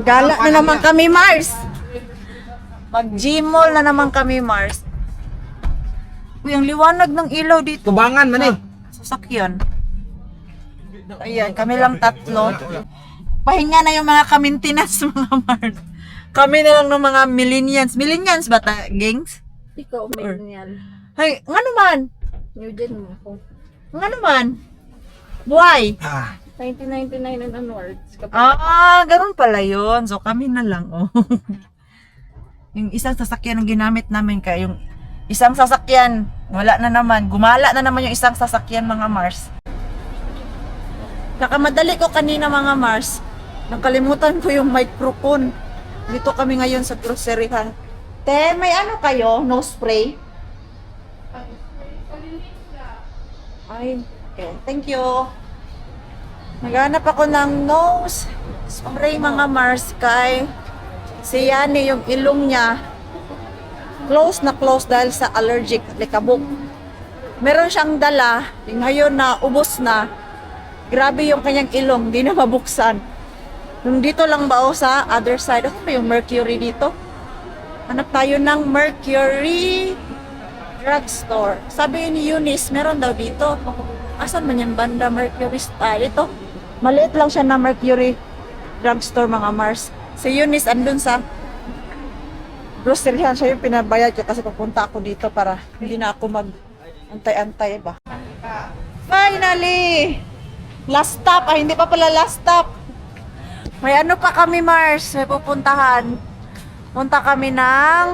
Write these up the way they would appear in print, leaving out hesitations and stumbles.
Gala na naman kami, Mars. Mag-Gmall na naman kami, Mars. Uy, ang liwanag ng ilaw dito. Tubangan man eh. Sasakyan. Ayan, kami lang tatlo. Pahinga na yung mga kamintinas, mga Mars. Kami na lang ng mga millennials. Millennials ba ta, gengs? Ikaw, Or- may yan. Hay, nga naman. New din mo ko. Nga naman. Why? 1999 and onwards. Ganun pala yun. So, kami na lang, oh. Yung isang sasakyan ang ginamit namin, kaya yung isang sasakyan, wala na naman. Gumala na naman yung isang sasakyan, mga Mars. Nakamadali ko kanina, mga Mars. Nakalimutan ko yung microphone. Dito kami ngayon sa groceryhan. Te, may ano kayo? No spray? Ay, okay. Thank you. Naghanap ako ng nose spray, mga Mars, kay si Yani, yung ilong niya close na close dahil sa allergic likabok. Meron siyang dala, ngayon na ubos na. Grabe yung kanyang ilong, di na mabuksan. Yung dito lang ba o sa other side, ano ba yung Mercury dito? Hanap tayo ng Mercury Drugstore. Sabi ni Eunice, meron daw dito. Asan man yung banda Mercury style? Ito, maliit lang siya na Mercury Drugstore, mga Mars. Si Eunice andun sa groceryhan, siya yung pinabayad ko kasi papunta ako dito para hindi na ako mag-antay-antay ba. Finally! Last stop, hindi pa pala last stop. May ano pa kami, Mars, may pupuntahan. Punta kami ng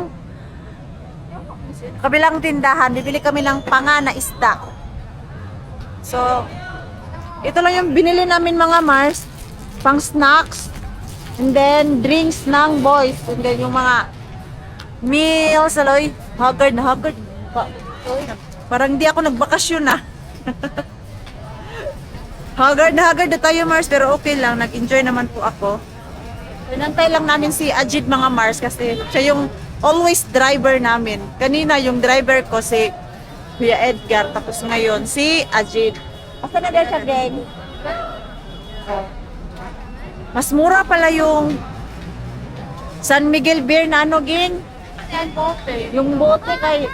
kabilang tindahan, bibili kami ng panga na isda. So, ito lang yung binili namin, mga Mars, pang snacks, and then drinks ng boys, and then yung mga meals, aloy, haggard na haggard. Parang di ako nagbakasyon na. Haggard na tayo, Mars, pero okay lang, nag-enjoy naman po ako. Inantay lang namin si Ajid, mga Mars, kasi siya yung always driver namin. Kanina yung driver ko si Kuya Edgar, tapos ngayon si Ajid. Asa na din siya, gang? Mas mura pala yung San Miguel beer na ano, gang? Yung bote kay,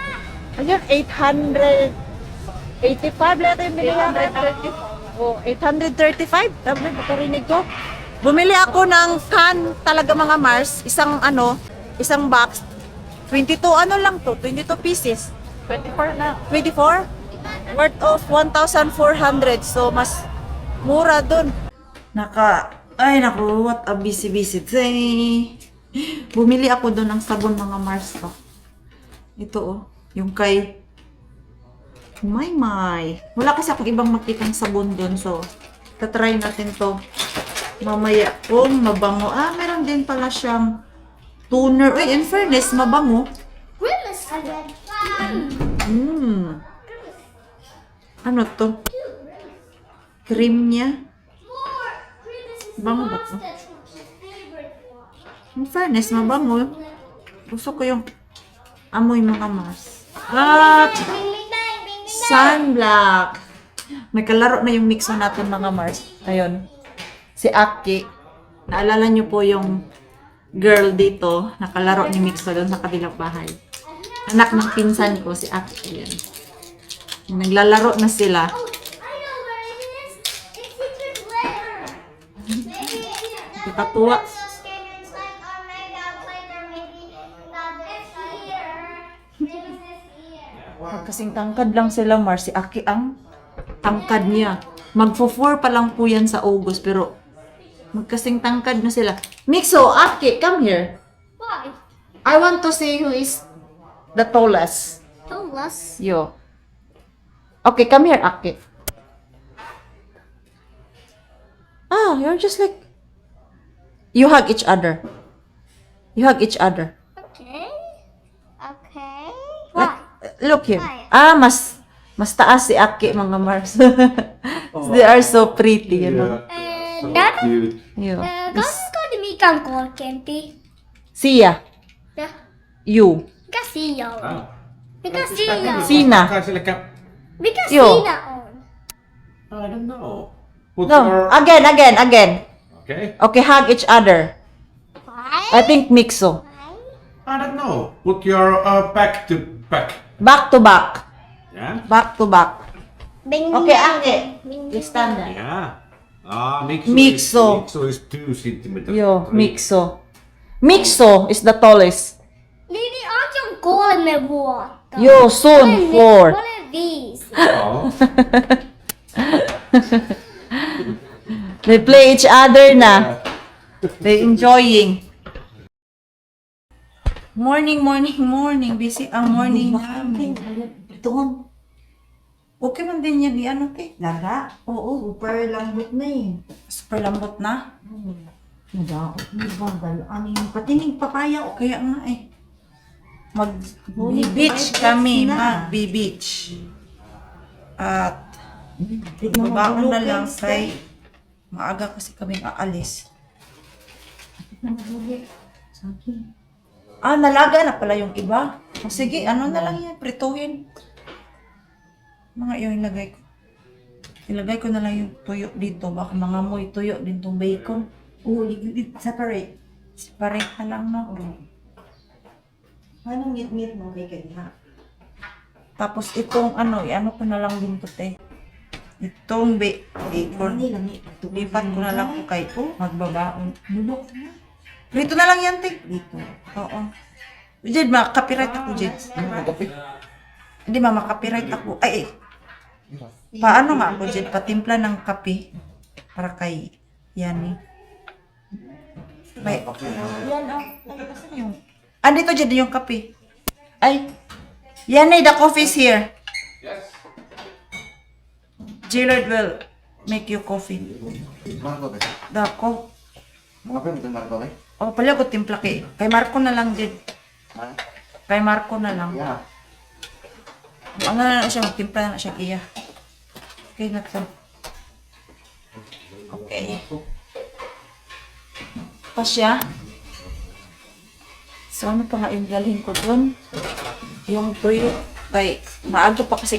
ayun, 885 lahat yung binili namin. Oh, 835. Sabi, pakarinig ko. Bumili ako ng can talaga, mga Mars. Isang box. 22 ano lang to, 22 pieces. 24 na. 24? Worth of 1,400. So, mas mura dun. Ay naku, what a busy day. Bumili ako dun ng sabon, mga Mars ko. Ito oh, yung kay My. Wala kasi akong ibang makitang sabon dun. So, tatry natin to mamaya kung mabango. Meron din pala siyang toner. Uy, in fairness, mabango. Ano to? Cream niya. Bango ba to? In fairness, mabango. Gusto ko yung amoy, mga Mars. Sunblock. May kalaro na yung mixo natin, mga Mars. Ayun. Si Aki. Naalala niyo po yung girl dito. Nakalaro ni Mixo doon sa kabilang bahay. Anak ng pinsan ko, si Aki. Yan. Naglalaro na sila. Katuwa. Kasing tangkad lang sila, Mars. Si Aki ang tangkad niya. Magfo-4 pa lang po yan sa August, pero magkasing tangkad na sila. Mixo, Aki, come here. Why? I want to see who is the tallest. Tallest? Yo. Okay, come here, Aki. You're just like... You hug each other. You hug each other. Okay. Okay. Like, look here. Why? Mas taas si Aki, mga Mars. They are so pretty, you know. So Dad? cute. You. Ganska det Mikael går, Kempi. Sia. Ja. You. Vi kan se jag. Ah. Vi kan se jag. Sina. Kanske läcka. Vi kan Jo. se jag on. I don't know. Put No. your... Again. Okay. Okay, hug each other. I think mixo. I don't know. Put your back to back. Back to back. Yeah? Back to back. Bing Okay, Ate. You stand there. Yeah. Mixo. Mixo. Mixo is 2 centimeters. Yo, mixo. Mixo is the tallest. Lily, I can call me water. Yo, soon, 4. What are these? Oh. They play each other na. They enjoying. Morning. Busy ang morning namin. Doon. Okay man din yan, ano te? Lala. Oo, super lambot na eh. Super lambot na. Nadaot mo ba? Ano yung patining papaya o Kaya nga eh. Mag-beach kami, mag-beach. At babaon na lang kay maaga kasi kaming aalis. Nalaga na pala yung iba. Sige, ano na lang yan, prituhin. Mga yung ilagay ko. Ilagay ko na lang yung tuyo dito. Baka mga moy tuyo din tong bacon. Oo, separate. Separate na lang, no? Anong meat mo kay kanya? Tapos itong ano ko na lang din to, te. Itong bacon. Lipat ko na lang ko kay magbabaon. Nulok na. Prito na lang yan, te. Dito. Oo. Jed, makaka-copyright ako, Jed. Hindi, makaka-copyright ako. Ay. Paano nga ako, Jed? Patimpla ng kape para kay Yani. May, yan, oh. Ay, kasan yung... Andito, Jed, yung kape. Ay. Yani, the coffee is here. Yes. Jailard will make you coffee. Marco, guys. The co... Mga pa yung Marco, guys. Oh, pala ko timpla kay Marco na lang, Jed. Ha? Kay Marco na lang. Yeah. Ano na siya, magtimpla na siya kiya. Okay na to. Okay. Pa siya. So, ano pa nga yung dalhin ko dun? Yung tuyo. Kay, maaga pa kasi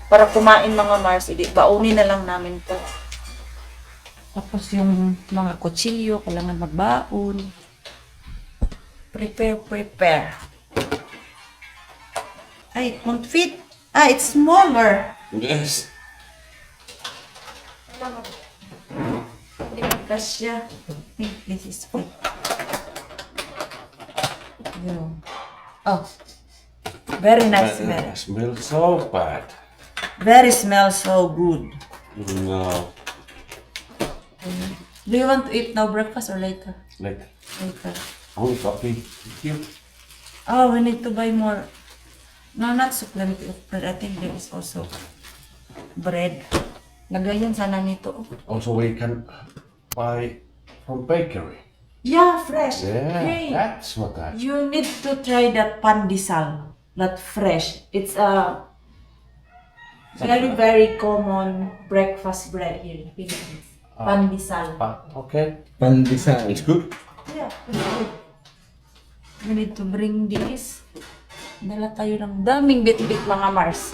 para kumain mga Mars. Hindi, baunin na lang namin to. Tapos yung mga kutsilyo, kailangan magbaon. Prepare. Ay, won't fit. It's smaller. Yes. Hindi magkasya. This is fit. Yun. Oh. Very nice smell. Smells so bad. Very smell so good. No. Do you want to eat now breakfast or later? Like, Later. only coffee. Here. Oh, we need to buy more. No, not supplement of bread. I think there is also bread. Lagayan sana nito. Also, we can buy from bakery. Yeah, fresh. Yeah, Hey, that's what I. you need to try that pandesal. That fresh. It's a very common breakfast bread here in Philippines. Pandesal. Okay. Pandesal. It's good. Yeah, it's good. We need to bring this. Dala tayo ng daming bit-bit mga Mars.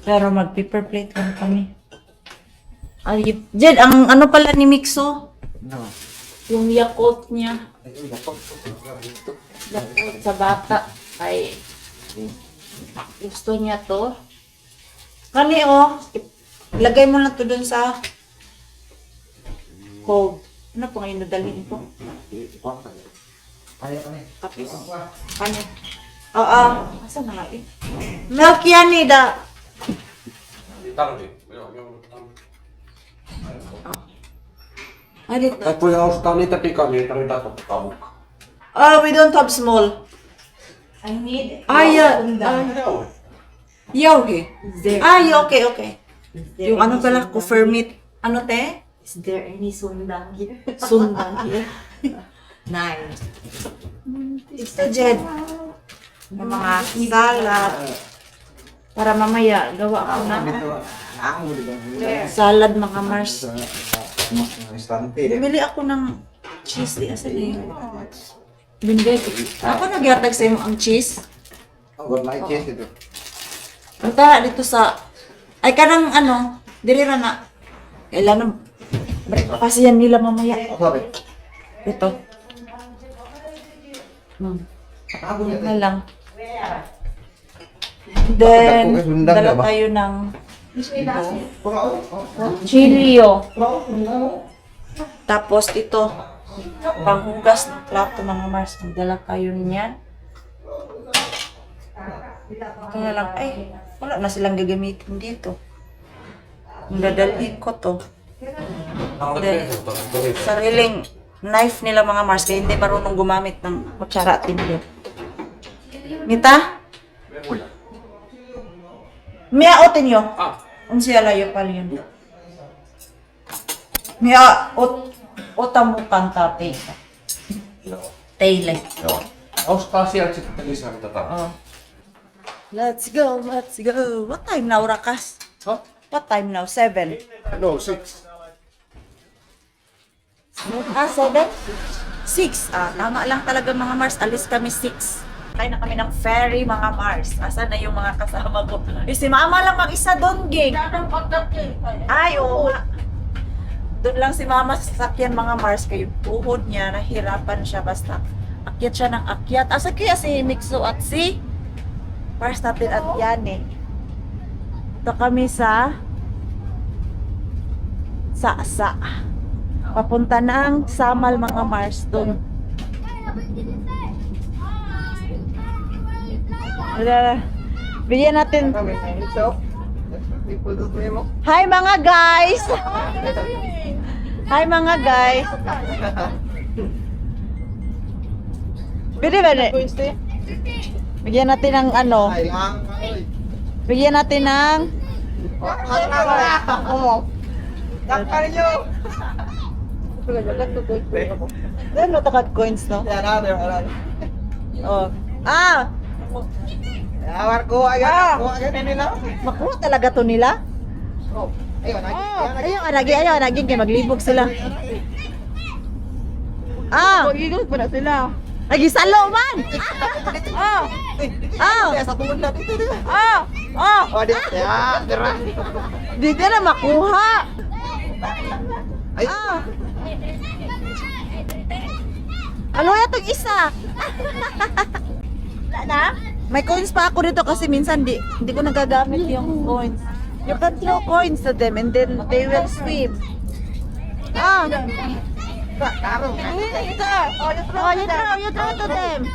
Pero mag-paper plate lang kami. Ay, Jed, ang ano pala ni Mixo? No. Yung Yakult niya. Ayun, dapat. Yakult sa bata. Ay, gusto niya to. Kani oh, ilagay mo lang to dun sa cold. Ano pa ngayon nadalhin ko? Kaya. Tapos, kani. Oo. Asa na nga eh? Milk yan eh, da. Ay, dito. Tai voi ostaa niitä pikaniitä, niitä totta mukaan. Oh, we don't have small. I need Yogi. there, Okay. Yung ano pala, kufir meat. Ano te? is there any sundang here? Sundang here. Nice. Ito, Jed. Yung mga salad. Para mamaya, gawa ako na Ako, di ba? salad mga Mars. Istante. Bumili ako ng cheese. Di asa na yun. Binigay ko. Ako nagyatag sa iyo ang cheese. Good night, yes, ito. Punta dito sa... Ay, kanang ano, dirira na. Kailangan breakfast yan nila mamaya. Sorry. Ito. Ako niya. Na lang. Then, Ako, sundan dala ka ba? tayo ng Oh. chilio. Tapos ito, panghugas ng plato mga Mars. Magdala kayo niyan. Ito na lang, ay, wala na silang gagamitin dito. Kung dadalhin ko to. Then, sariling knife nila mga Mars, kaya hindi marunong gumamit ng kutsara at tinidor. Mita? Mia otin yo. Unsi alayo pala yun. Mia otamukan tate. Taylor. Ostaa sieltä sitten lisää mitä Oh. Let's go, let's go. What time now, Rakas? Huh? What time now? 7. No, 6. 7? 6. Tama lang talaga mga Mars. Alis kami 6. Kaya na kami ng ferry mga Mars. Asan na yung mga kasama ko? Si Mama lang mag-isa doon, ging. Ay, oo. Doon lang si Mama sa sasakyan mga Mars. Kayo tuhod niya, nahirapan siya. Basta akyat siya ng akyat. Asa kaya si Mixo at si Mars natin at yan eh. Ito kami sa papunta ng Samal mga Mars doon. Bigyan natin. Hi mga guys! Hi mga guys! Pwede ba? Bigyan natin ng ano? Bigyan natin ng ano takad coins no? Oh. Makuha talaga to nila? Ayaw, anagin kay maglibog sila. Magigod pa na sila. Nagisalo man! Dito na makuha. Ano itong isa? May coins pa ako dito kasi minsan hindi ko nagagamit yung coins. You can throw coins to them and then they will swim. You throw to them.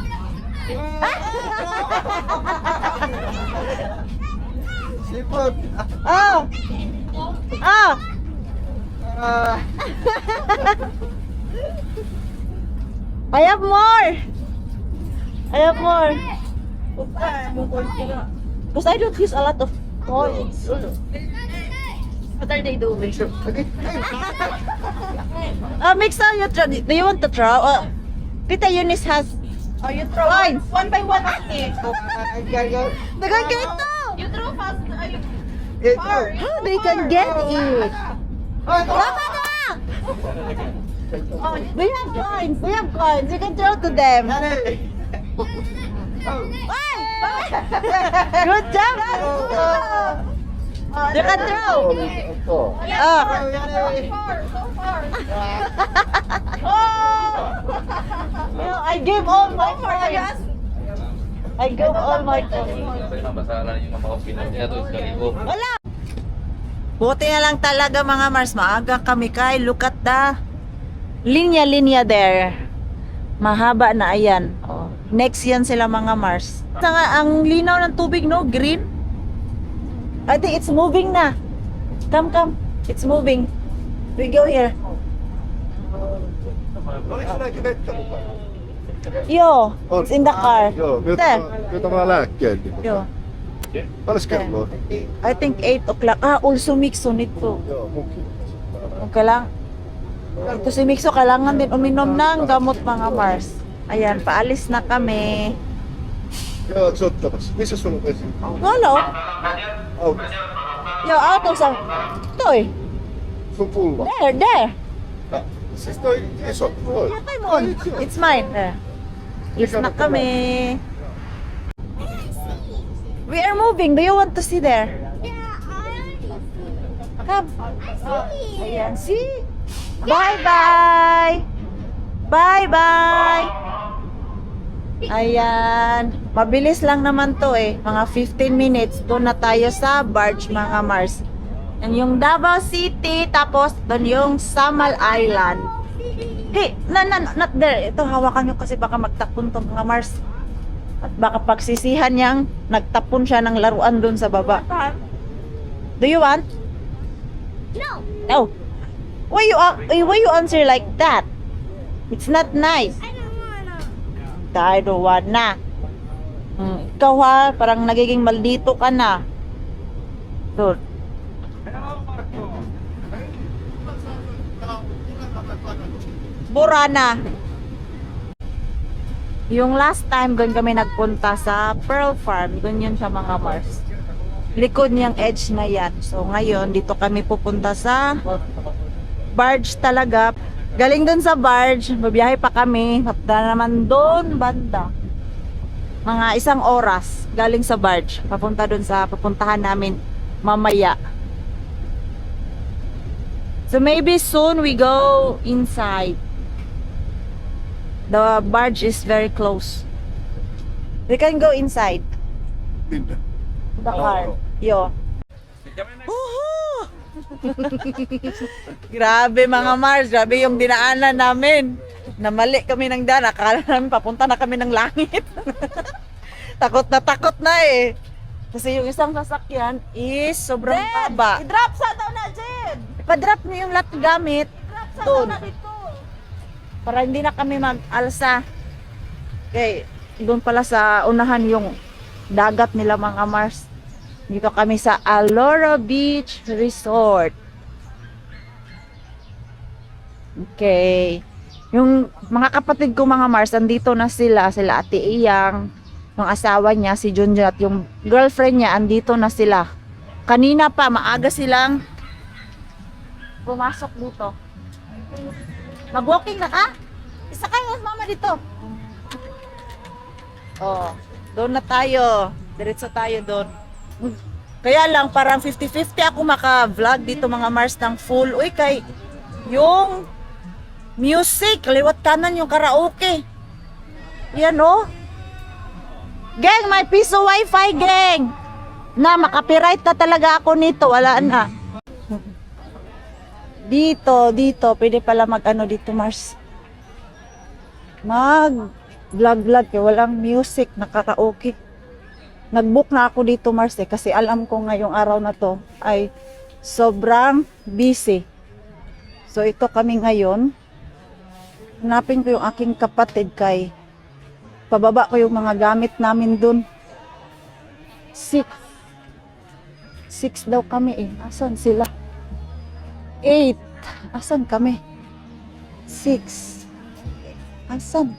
Sipot. I have more. Because I don't use a lot of coins. What are they doing? Mixa, do you want to throw? Tita Eunice has. You throw coins. One by one. Dagan ito. You throw fast. How they can get it? Tama na! We have coins. You can throw to them. Good job! You can throw. I gave all my coins. Wala! Buti na lang talaga mga Mars. Maaga kami kay. Look at the linya there. Mahaba na ayan. Next yan sila mga Mars. Ang linaw ng tubig no, green. I think it's moving na. Come. It's moving. We go here. Yo, it's in the car. Joo, There. jotamaan lääkkeet. Yo. Paljon kello? I think 8 o'clock. Also Mixo nito. Joo, munkin. Ito si Mixo, kailangan din uminom ng gamot mga Mars. Ayan, paalis na kami. Joo, ootko ottamassa? Missä sulla on vesi? Walo. Auto. Yo, auto sa... Toy. Sun pullo. There. Siis toi iso. Toi. Yatay mo. It's mine. There. Alis na kami. We are moving. Do you want to see there? Come. Ayan, see? Bye-bye. Bye-bye. Ayan. Mabilis lang naman to eh. Mga 15 minutes. Doon na tayo sa barge, mga Mars. Yan yung Davao City. Tapos, doon yung Samal Island. Hey, not there. Ito, hawakan nyo kasi baka magtapon to, mga Mars. At baka pagsisihan niyang nagtapon siya ng laruan doon sa baba. Do you want? No. No. Why you answer like that? It's not nice. I don't wanna. I don't want na. Ikaw ha, parang nagiging maldito ka na. So, bura na. Yung last time, doon kami nagpunta sa Pearl Farm. Doon yun sa mga Mars. Likod niyang edge na yan. So, ngayon, dito kami pupunta sa barge talaga. Galing doon sa barge, babiyahe pa kami. Hapda naman doon, banda. Mga 1 oras galing sa barge. Papunta doon sa pupuntahan namin mamaya. So, maybe soon we go inside. The barge is very close. We can go inside Linda. the car. Yo. Grabe mga Mars, grabe yung dinaanan namin. Namali kami ng daan, akala namin papunta na kami ng langit. Takot na eh. Kasi yung isang sasakyan is sobrang baba. I-drop sa daw na, Jen! Ipa-drop niyo yung lahat gamit. I-drop sa daw na dito. Para hindi na kami mag-alsa. Okay, doon pala sa unahan yung dagat nila mga Mars. Dito kami sa Alora Beach Resort. Okay. Yung mga kapatid ko mga Mars, andito na sila. Sila Ate Iyang, yung asawa niya, si Junjun, at yung girlfriend niya, andito na sila. Kanina pa, maaga silang pumasok dito. Mag-walking na ka? Isa kayo, mama dito. Oh, doon na tayo. Diretso tayo doon. Kaya lang, parang 50-50 ako maka-vlog dito mga Mars ng full. Uy, kay yung music, liwat kanan yung karaoke. Yan oh. Gang, may piso wifi, gang. Na, makapiright na talaga ako nito. Wala na. Dito, pwede pala mag-ano dito, Mars. Mag-vlog, walang music, nakaka-okay. Nag-book na ako dito, Mars, kasi alam ko ngayong araw na to ay sobrang busy. So, ito kami ngayon. Hanapin ko yung aking kapatid kay pababa ko yung mga gamit namin dun. 6 daw kami eh. Asan sila? 8. Asan kami? 6. Asan?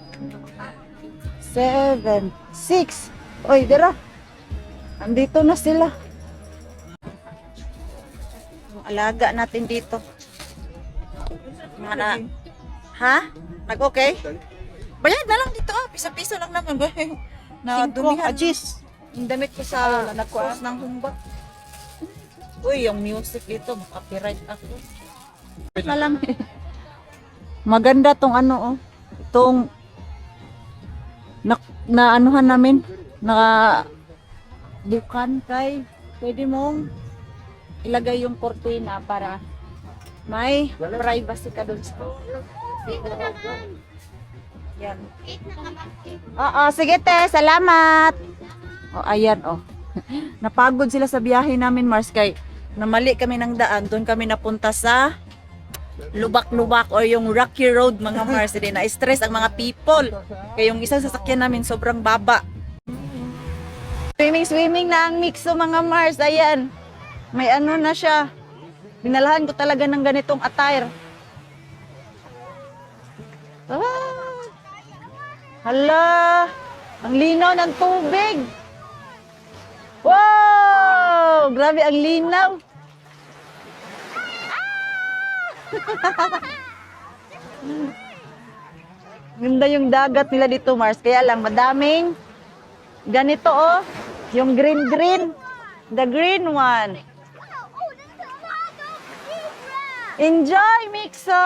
7. 6. Oy, dira. Andito na sila. Ang alaga natin dito. Mga na. Ha? Nag-okay? Bayad na lang dito. Pisa-piso lang naman. Na dumihan. Ajis. Yung damit ko sa post ng humba. Uy, yung music dito, copyright ako. Alam maganda tong ano oh. Itong na anuhan namin, naka bukan kay pwede mong ilagay yung kortina para may privacy ka doon sa. Yan. Oo, sige te, salamat. Oh, ayan oh. Napagod sila sa biyahe namin, Mars, kay namali kami ng daan, doon kami napunta sa lubak-lubak o yung rocky road mga Mars. Hindi na-stress ang mga people. Kaya yung isang sasakyan namin sobrang baba. Swimming na ang mixo mga Mars. Ayan. May ano na siya. Binalahan ko talaga ng ganitong attire. Ah. Hala. Ang linaw ng tubig. Wow! Grabe ang linaw. Ganda yung dagat nila dito, Mars. Kaya lang, madaming ganito, oh. Yung green. The green one. Enjoy, Mixo!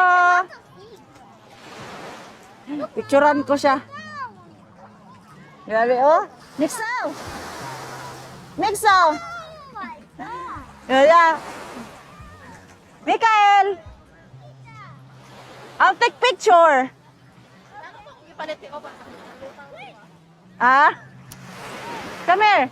Picturean ko siya. Grabe, oh. Mixo! Mixo! Yeah. Mikael! I'll take picture. Ah? Come here.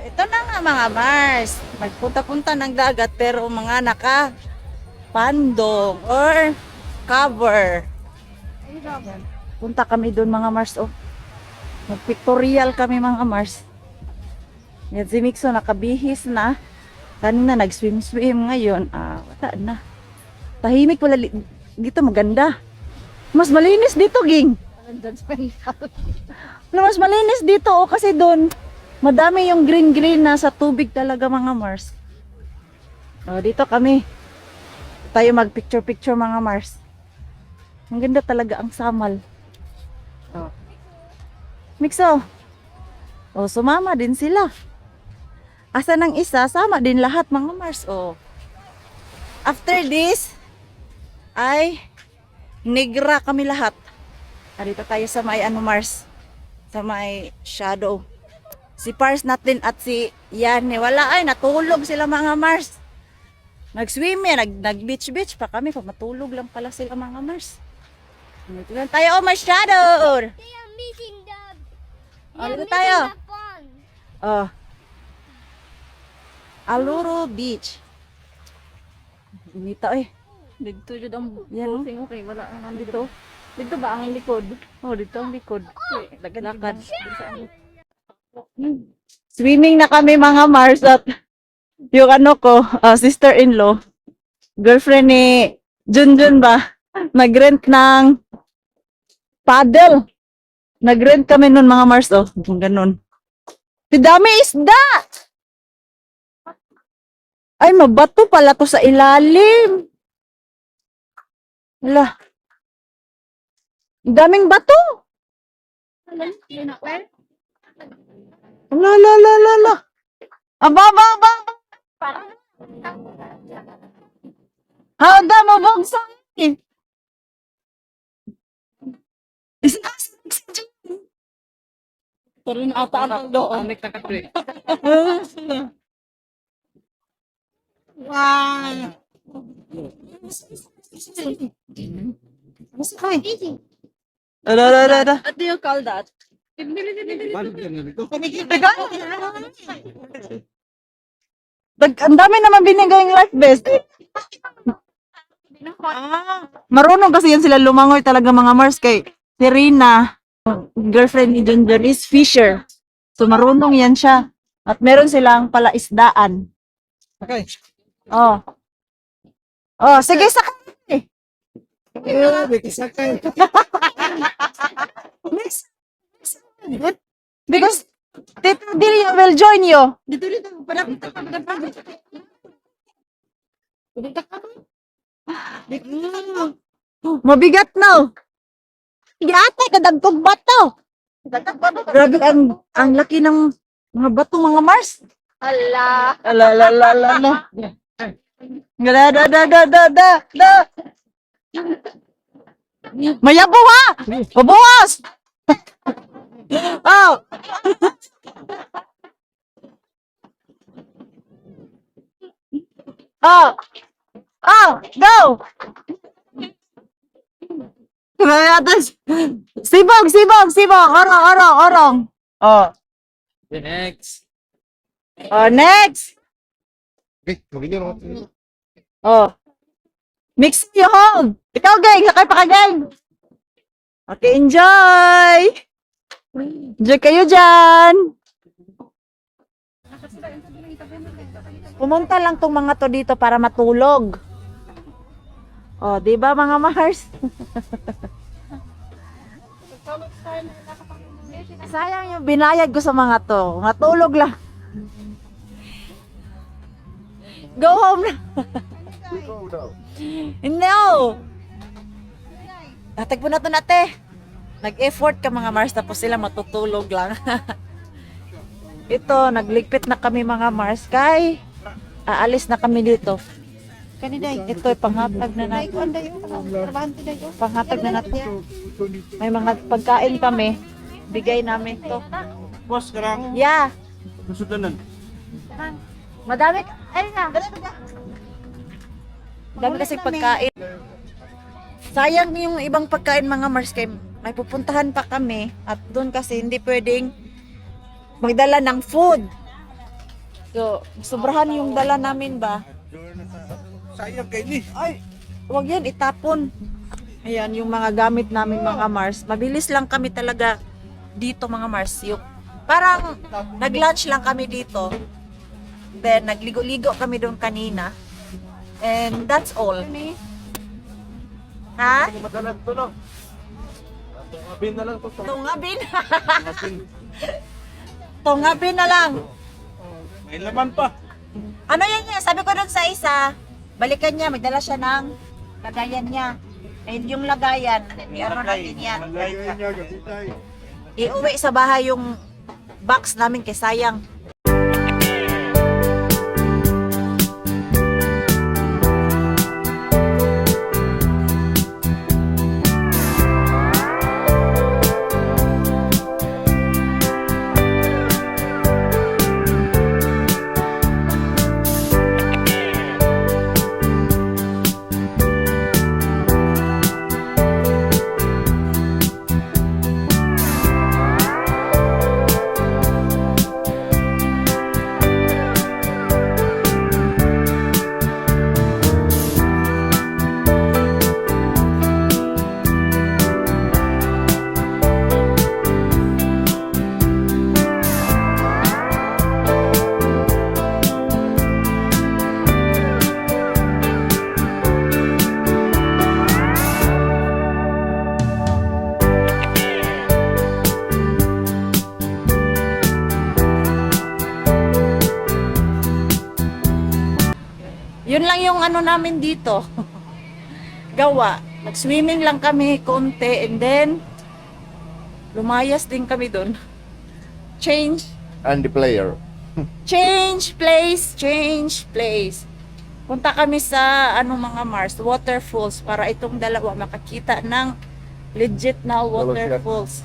Ito na nga mga Mars. Magpunta-punta ng dagat pero mga naka pandong or cover. Punta kami doon mga Mars. Oh. Mag-pictorial kami mga Mars. Yan si Mixo nakabihis na. Kanina nag-swim-swim ngayon. Wala na. Tahimik wala dito maganda. Mas malinis dito, ging. Mas malinis dito oh, kasi doon madami yung green-green na sa tubig talaga mga Mars. Oh, dito kami. Tayo mag-picture-picture mga Mars. Ang ganda talaga ang samal. Oh. Mixo. Oh, sumama din sila. Asa ng isa, sama din lahat mga Mars. Oh. After this, ay negra kami lahat. Dito tayo sa may Mars. Sa may shadow. Si Pars natin at si Yanni, wala ay, natulog sila mga Mars. Nag-swim nag-beach-beach pa kami, kung matulog lang pala sila mga Mars. Dito lang tayo, oh my shadow! They are missing the. They Oh, are dito missing tayo. the pond. Oh. Aluro Beach. Dito eh. Dito yun ang Yan. okay, wala ang Dito. Dito ba ang likod? Oh, dito ang likod. Lakad. Swimming na kami mga Mars at yung ano ko, sister-in-law, girlfriend ni Junjun ba, nag-rent ng paddle. Nag-rent kami nun mga Mars, oh, ganun. Dami isda! Ay, mabato pala to sa ilalim. Wala. Daming bato. La la la la la. Aba ba ba. Hada mo bangsa. Pero na ata ang doon. Anik na kapre. Wow. Masakay. Ada. What do you call that? Ang dami naman binigay yung life vest. Marunong kasi yan sila lumangoy talaga mga Mars kay si Rina, girlfriend ni Junjun is fisher. So marunong yan siya. At meron silang palaisdaan. Okay. Oh. Oh, sige sakay. Sakay. Because Tito Dilia will join you. Dito. Mabigat no. Yate kadagtog bato. Grabe ang laki ng mga bato mga Mars. Allah. Ala. Da. Mayabo ha. Pabuwas. Oh. Go. Atas. Sibog. Orong. Oh. Next. Oh, next. Okay, magiging naman. Oh. Mix you hold. Ikaw, gang. Sakay pa ka, gang. Okay, enjoy. Enjoy kayo dyan. Pumunta lang tong mga to dito para matulog. Oh, di ba mga Mars? Sayang yung binayad ko sa mga to. Matulog lang. Go home na. We go now. No! Natagpo na to nate. Nag-effort ka mga Mars tapos sila matutulog lang. Ito, nagligpit na kami mga Mars. Kay, aalis na kami dito. Kaniday, ito panghatag na natin. Panghatag na natin. May mga pagkain kami. Bigay namin to. Boss, karang. Yeah. Nasudanan. Madami. Ay na. Dami kasi pagkain. Sayang yung ibang pagkain mga Mars kay may pupuntahan pa kami at doon kasi hindi pwedeng magdala ng food. So, sobrahan yung dala namin ba? Sayang kayo ni. Ay, wag yan, itapon. Ayan, yung mga gamit namin mga Mars. Mabilis lang kami talaga dito mga Mars. Yung, parang nag-lunch lang kami dito. Then, nagligo-ligo kami doon kanina. And that's all. Ha? Madalas to no. Tungabin na lang to. Tungabin. Tungabin na lang. May laman pa. Ano yan niya? Sabi ko doon sa isa, balikan niya, magdala siya ng lagayan niya. And yung lagayan, ano natin yan. Lagayan niya, gasitay. Iuwi sa bahay yung box namin kay sayang. Yun lang yung ano namin dito. Gawa. Nag-swimming lang kami konti and then lumayas din kami doon. Change. And the player. Change place. Change place. Punta kami sa ano mga Mars, waterfalls para itong dalawa makakita ng legit na waterfalls.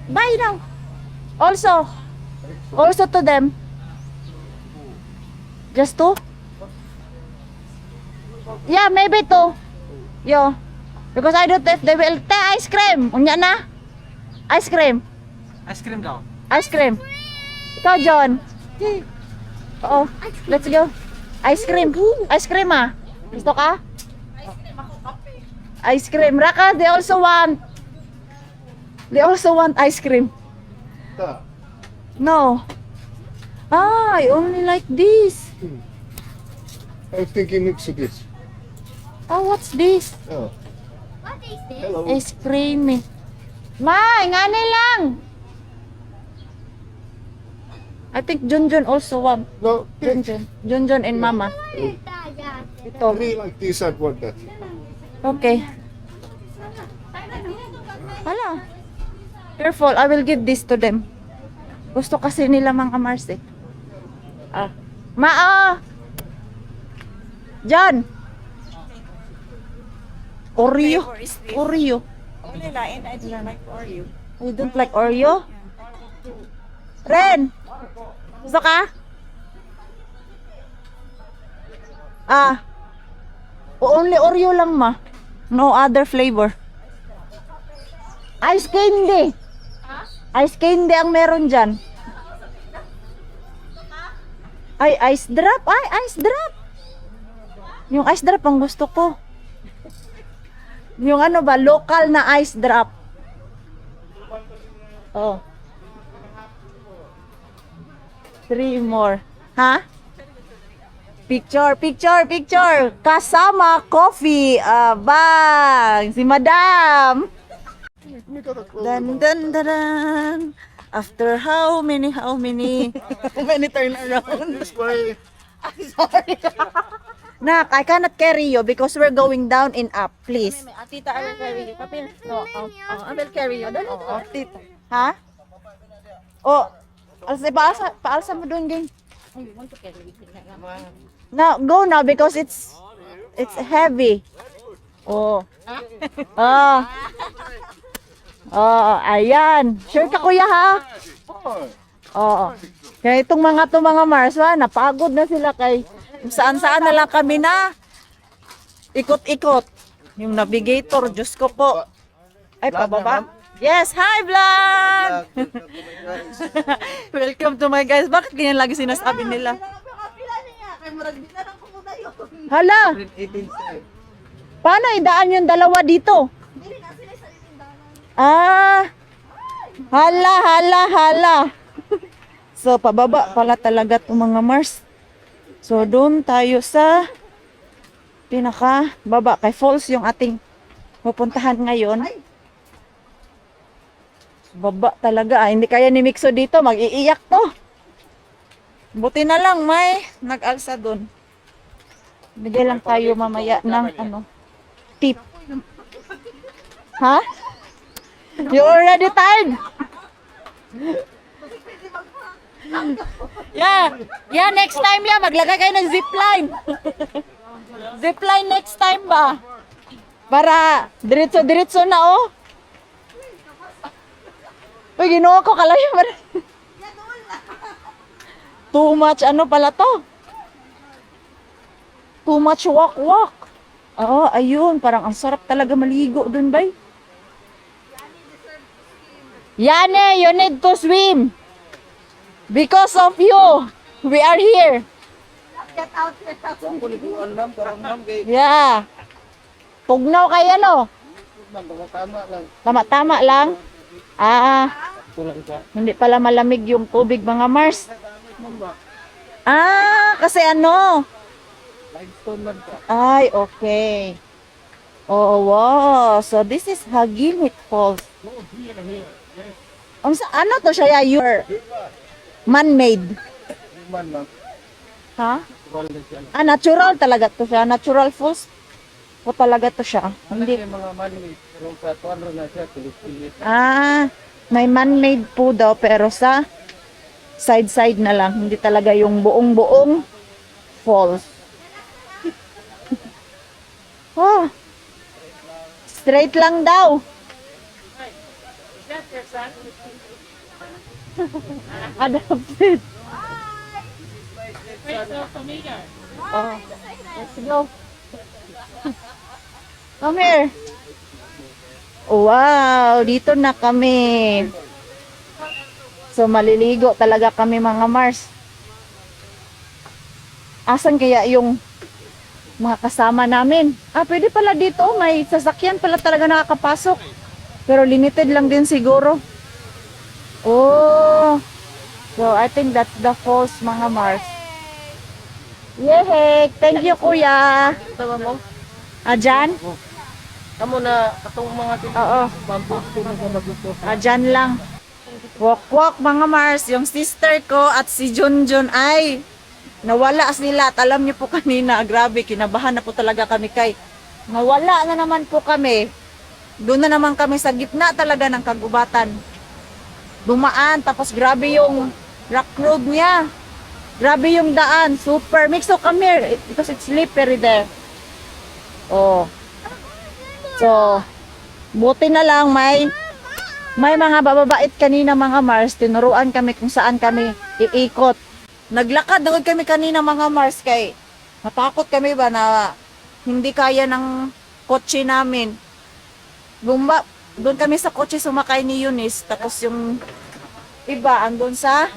Bye now. Also to them. Just two? Yeah, maybe two. Yo. Because I don't know if they will take ice cream. Unya na? Ice cream. Ice cream daw. Ice cream. Ikaw, John. Oo. Let's go. Ice cream. Ice cream ah. Gusto ka? Ice cream. Raka, they also want ice cream. No. Ah, I only like this. I was thinking mix of this. Oh, what's this? Oh. What is this? Hello. Ice cream eh. Ma, ngani lang. I think Junjun also want. No, Junjun and Mama. Ito. me like this and want that. Okay. Hala. Careful, I will give this to them. Gusto kasi nila mga Mars eh. Ah. John. Oreo. Oreo. Only like, I don't like Oreo. You don't like Oreo? Ren. Gusto ka? Ah. Only Oreo lang ma. No other flavor. Ice candy. Ice candy ang meron dyan. Ay, ice drop. Ay, ice drop. Yung ice drop ang gusto ko. Yung ano ba, local na ice drop. Oh. 3 more. Ha? Picture. Kasama coffee. Abang. Si Madam. Dan. After how many Many turn around. This way. Sorry. Nak, I cannot carry you because we're going down and up. Please. Tita, I will carry you. Papil. I will carry you. Dali. Tita. Ha? Oh, paalsa mo doon din. Now, go now because it's heavy. Oh. Oh, ayan. Sure ka kuya ha? Oo. Kaya itong mga Mars, napagod na sila kay saan-saan na lang kami na ikot-ikot. Yung navigator, Diyos ko po. Ay, pababa? Yes, hi vlog! Welcome to my guys. Bakit ganyan lagi sinasabi nila? Hala! Paano idaan yung dalawa dito? Ah! Hala! So, pababa pala talaga itong mga Mars. So, doon tayo sa pinaka baba kay falls yung ating pupuntahan ngayon. Baba talaga. Hindi kaya ni Mixo dito. Mag-iiyak to. Buti na lang may nag-alsa doon. Bigay lang tayo mamaya ng tip. Ha? You already tired? Yeah, next time ya maglagay kayo ng zipline. Zipline next time ba? Para diretso na oh. Uy, ginawa ko kalayo ba? Too much pala to? Too much walk. Oo, ayun, parang ang sarap talaga maligo dun, bay. Yane, you need to swim. Because of you, we are here. Yeah. Pugnaw kayo, no? Tama lang. Hindi pala malamig yung tubig, mga Mars. Kasi Ay, okay. Oh, wow. So, this is Hagimit Falls. Ano to siya? Your man-made. Ha? Natural talaga to siya. Natural falls po talaga to siya. Hindi. May man-made po daw pero sa side-side na lang. Hindi talaga yung buong falls. Oh. Straight lang daw. Adopted. Oh. Let's go. Come here. Wow, dito na kami. So maliligo talaga kami, mga Mars. Asan kaya yung mga kasama namin? Pwede pala dito. May sasakyan pala talaga nakakapasok. Pero limited lang din siguro. Oh. So, I think that's the falls, mga Mars. Yehey! Thank you, kuya. Tama mo? Dyan? Kamu na katong mga Oo. Dyan lang. Walk, mga Mars. Yung sister ko at si Junjun ay nawala sila. At alam niyo po kanina, grabe, kinabahan na po talaga kami kay nawala na naman po kami. Doon na naman kami sa gitna talaga ng kagubatan. Dumaan, tapos grabe yung rock road niya. Grabe yung daan. Super mix. So come here, because it's slippery there. Oh. So, buti na lang may mga bababait kanina, mga Mars. Tinuruan kami kung saan kami iikot. Naglakad doon kami kanina, mga Mars, kay natakot kami ba na hindi kaya ng kotse namin. Doon kami sa kotse sumakay ni Eunice, tapos yung iba andun sa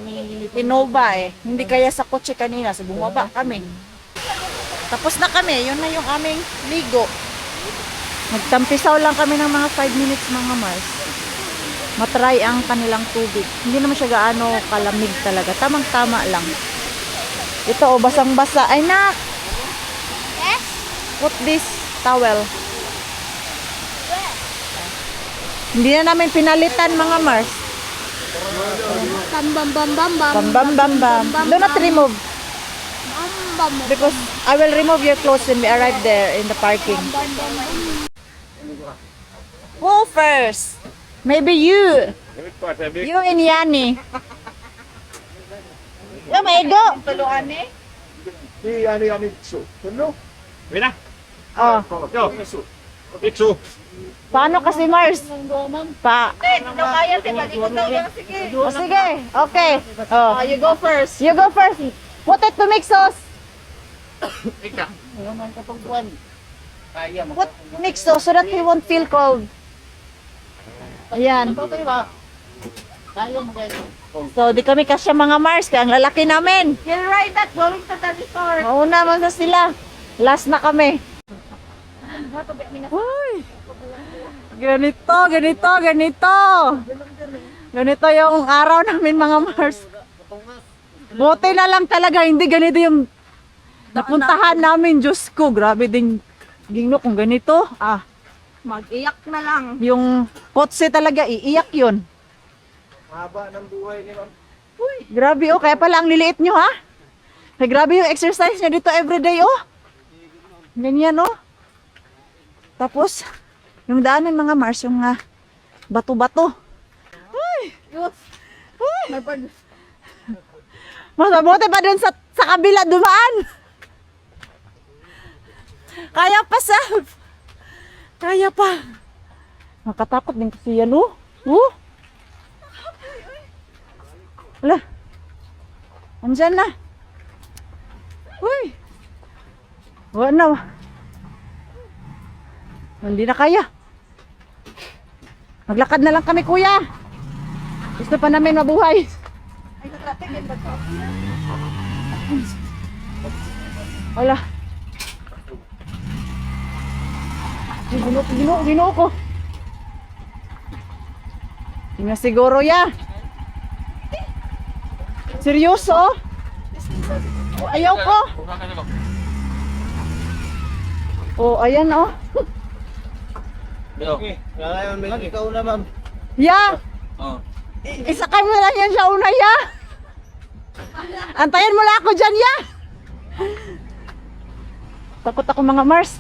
Innova Hindi kaya sa kotse kanina, so bumaba kami. Tapos na kami, yun na yung aming ligo. Nagtampisaw lang kami ng mga 5 minutes, mga Mars. Matry ang kanilang tubig. Hindi naman siya gaano kalamig talaga. Tamang-tama lang. Ito, basang-basa. Ay, nak! Yes? Put this towel. Hindi na namin pinalitan, mga Mars. Bam bam bam bam bam. Bam, bam, bam, bam. Do not remove. Because I will remove your clothes when we arrive there in the parking. Who first? Maybe you. You and Yani. Yo, maigo. Si Ani Su. Ano? Mira. Oh, Yo. Iksu. paano kasi Mars? Pa. Oh, sige. Okay. Oh. You go first. You go first. Put it to mix sauce. Put mix sauce so that he won't feel cold. Ayan. So, di kami kasya mga Mars, kaya ang lalaki namin. You'll ride that going to the resort. Mauna man na sila. Last na kami. Uy! Ganito, ganito, ganito. Ganito yung araw namin mga Mars. Buti na lang talaga, hindi ganito yung napuntahan namin. Diyos ko, grabe din. Gino kung ganito. Ah, Mag-iyak na lang. yung kotse talaga, iiyak yun. Haba ng buhay ni Ma'am. Grabe oh, kaya pala ang liliit nyo ha. Kaya grabe yung exercise nyo dito everyday oh. Ganyan oh. Tapos, yung daanan mga Mars, yung bato-bato. Uy! Uy! Mas mabuti pa dun sa kabila dumaan. Kaya pa Sab. Kaya pa. Nakatakot din kasi yan oh. Oh. Wala. Andyan na. Uy. Wala na. Hindi na kaya. Maglakad na lang kami kuya. Gusto pa namin mabuhay. Wala. Ginoo ko. Hindi na siguro ya. Seryoso? Ayaw ko. Oh, ayan oh. Yo. Ngayon, may ikaw na Ma'am. Ya. Oh. Isakay mo lang yan sa una ya. Antayin mo lang ako dyan ya. Takot ako mga Mars.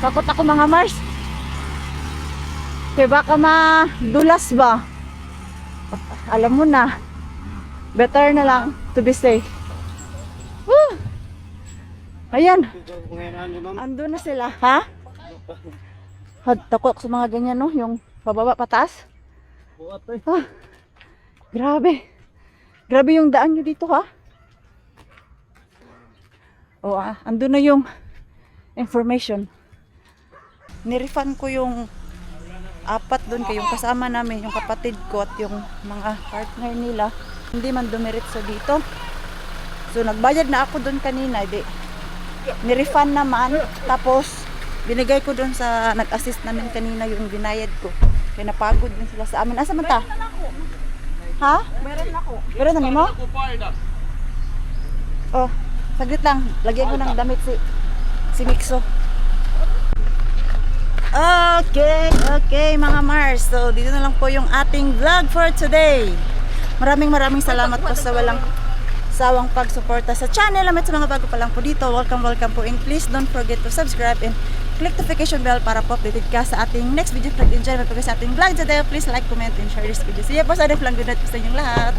Takot ako mga Mars. Kaya baka madulas ba? Alam mo na. Better na lang to be safe. Woo! Ayan. Ando na sila, ha? Takot sa mga ganyan, no? Yung pababa pataas. Ah, grabe. Grabe yung daan nyo dito, ha? O, ando na yung information. Nirefund ko yung apat doon kayong kasama namin, yung kapatid ko at yung mga partner nila. Hindi man dumiretso dito. So nagbayad na ako doon kanina, ni-refund naman. Tapos binigay ko doon sa nag-assist namin kanina yung binayad ko. Kaya napagod din sila sa amin. Asa man ta? Ha? Meron ako. Meron na mo? Oh, saglit lang. Lagyan ko ng damit si Mixo. Okay mga Mars. So dito na lang po yung ating vlog for today. Maraming salamat po sa walang sawang pagsuporta sa channel. At sa mga bago pa lang po dito, welcome po, and please don't forget to subscribe and click notification bell para po updated ka sa ating next video vlog. Enjoy mo po sa ating vlog today. Please like, comment and share this video. See you po sa next vlog. Good night po sa inyong lahat.